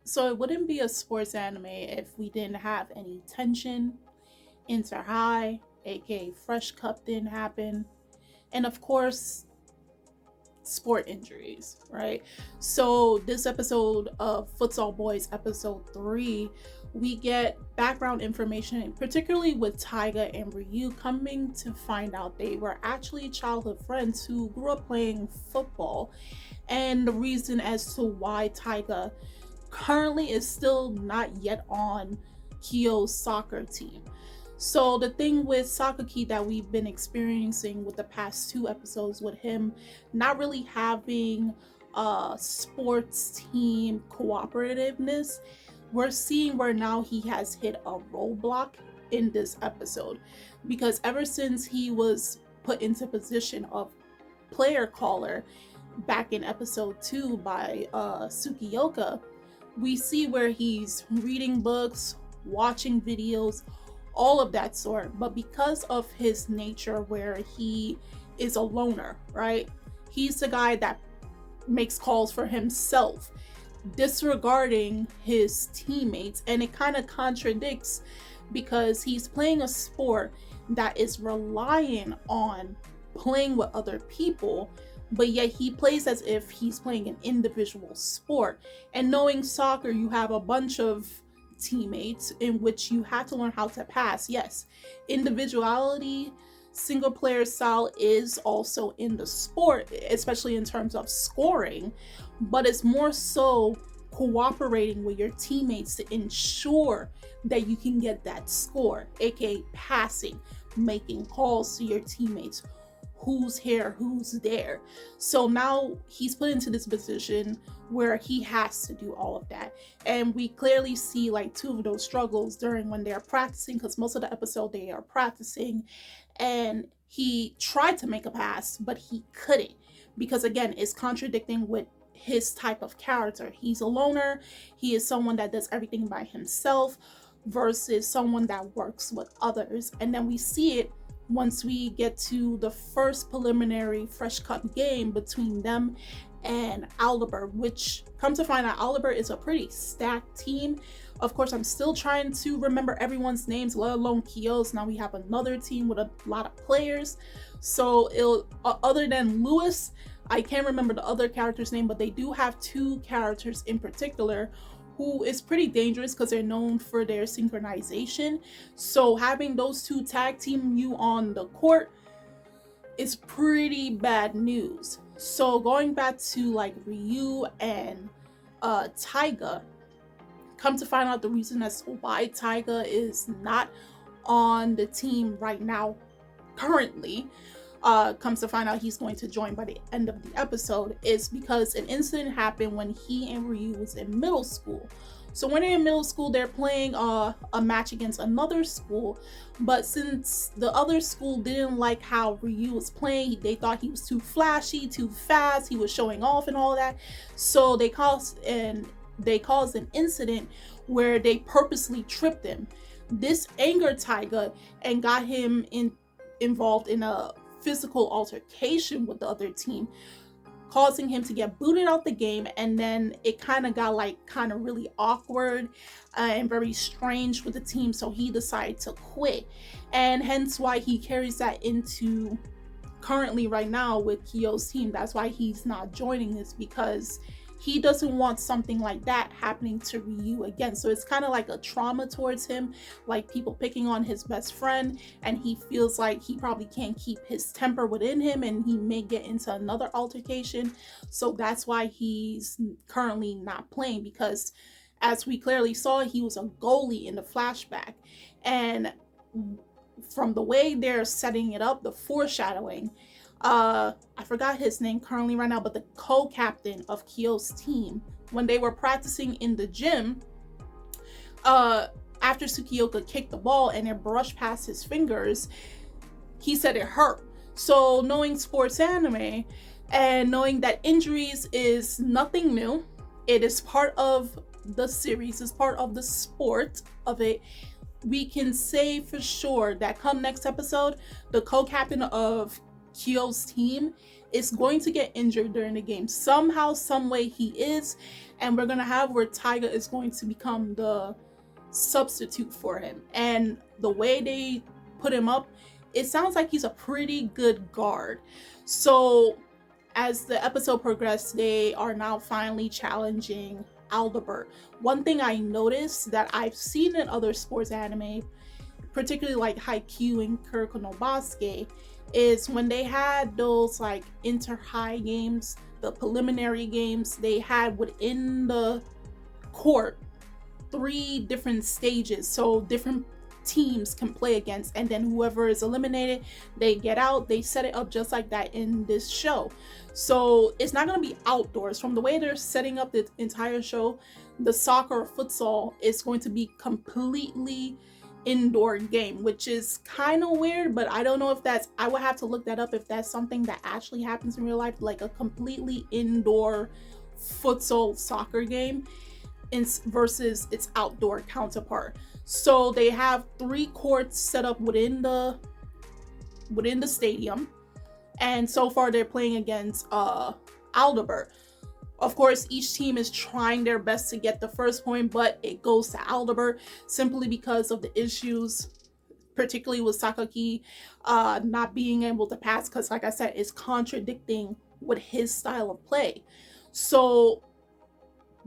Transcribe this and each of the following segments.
So it wouldn't be a sports anime if we didn't have any tension, inter high, aka Fresh Cup didn't happen, and of course, sport injuries, right? So this episode of Futsal Boys, episode 3, we get background information, particularly with Taiga and Ryu coming to find out they were actually childhood friends who grew up playing football, and the reason as to why Taiga currently is still not yet on Kyo's soccer team. So the thing with Sakaki that we've been experiencing with the past 2 episodes, with him not really having sports team cooperativeness, we're seeing where now he has hit a roadblock in this episode, because ever since he was put into position of player caller back in episode 2 by Sukiyoka, we see where he's reading books, watching videos, all of that sort. But because of his nature, where he is a loner, right? He's the guy that makes calls for himself, disregarding his teammates. And it kind of contradicts, because he's playing a sport that is relying on playing with other people, but yet he plays as if he's playing an individual sport. And knowing soccer, you have a bunch of teammates in which you have to learn how to pass. Yes, individuality, single player style is also in the sport, especially in terms of scoring, but it's more so cooperating with your teammates to ensure that you can get that score, aka passing, making calls to your teammates, who's here, who's there. So now he's put into this position where he has to do all of that. And we clearly see like 2 of those struggles during when they're practicing, because most of the episode they are practicing, and he tried to make a pass, but he couldn't, because again, it's contradicting with his type of character. He's a loner, he is someone that does everything by himself versus someone that works with others. And then we see it once we get to the first preliminary Fresh Cup game between them and Adalbert, which, come to find out, Adalbert is a pretty stacked team. Of course, I'm still trying to remember everyone's names, let alone Kyo's. Now we have another team with a lot of players. So other than Lewis, I can't remember the other character's name, but they do have 2 characters in particular who is pretty dangerous because they're known for their synchronization. So having those 2 tag team you on the court is pretty bad news. So going back to like Ryu and Taiga, come to find out the reason as to why Taiga is not on the team right now currently, comes to find out he's going to join by the end of the episode, is because an incident happened when he and Ryu was in middle school. So when they're in middle school, they're playing a match against another school, but since the other school didn't like how Ryu was playing, they thought he was too flashy, too fast, he was showing off and all that, so they caused an incident where they purposely tripped him. This angered Taiga and got him involved in a physical altercation with the other team, causing him to get booted out the game. And then it kind of got really awkward and very strange with the team, so he decided to quit, and hence why he carries that into currently right now with Kyo's team. That's why he's not joining this, because he doesn't want something like that happening to Ryu again. So it's kind of like a trauma towards him, like people picking on his best friend, and he feels like he probably can't keep his temper within him and he may get into another altercation. So that's why he's currently not playing, because as we clearly saw, he was a goalie in the flashback. And from the way they're setting it up, the foreshadowing, I forgot his name currently right now, but the co-captain of Kyo's team, when they were practicing in the gym, after Tsukioka kicked the ball and it brushed past his fingers, he said it hurt. So knowing sports anime and knowing that injuries is nothing new, it is part of the series, is part of the sport of it, we can say for sure that come next episode, the co-captain of Kyo's team is going to get injured during the game. Somehow, some way he is. And we're going to have where Taiga is going to become the substitute for him. And the way they put him up, it sounds like he's a pretty good guard. So as the episode progressed, they are now finally challenging Adalbert. One thing I noticed that I've seen in other sports anime, particularly like Haikyuu and Kuroko no Basket, is when they had those like inter-high games, the preliminary games, they had within the court 3 different stages, so different teams can play against, and then whoever is eliminated, they get out. They set it up just like that in this show. So it's not going to be outdoors. From the way they're setting up the entire show, the soccer or futsal is going to be completely indoor game, which is kind of weird, but I don't know if that's, I would have to look that up if that's something that actually happens in real life, like a completely indoor futsal soccer game versus its outdoor counterpart. So they have 3 courts set up within the stadium, and so far they're playing against Adalbert. Of course, each team is trying their best to get the first point, but it goes to Adalbert simply because of the issues, particularly with Sakaki not being able to pass, because like I said, it's contradicting with his style of play. So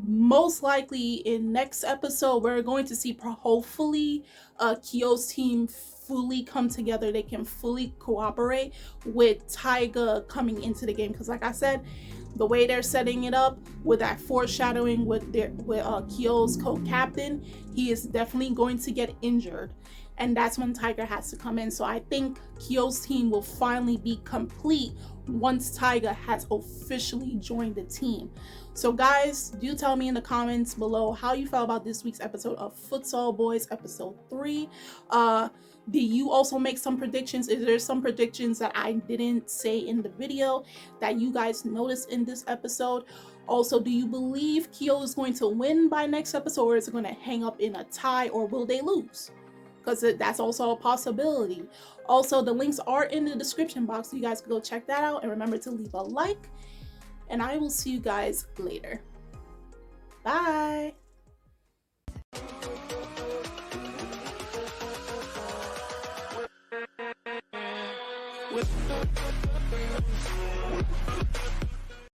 most likely in next episode, we're going to see hopefully Kyo's team fully come together. They can fully cooperate with Taiga coming into the game, because like I said, the way they're setting it up with that foreshadowing with Kyo's co-captain, he is definitely going to get injured, and that's when Taiga has to come in. So I think Kyo's team will finally be complete once Taiga has officially joined the team. So guys, do tell me in the comments below how you felt about this week's episode of Futsal Boys episode 3. Do you also make some predictions? Is there some predictions that I didn't say in the video that you guys noticed in this episode? Also, do you believe Kyo is going to win by next episode, or is it going to hang up in a tie, or will they lose? Because that's also a possibility. Also, the links are in the description box, so you guys can go check that out, and remember to leave a like, and I will see you guys later. Bye.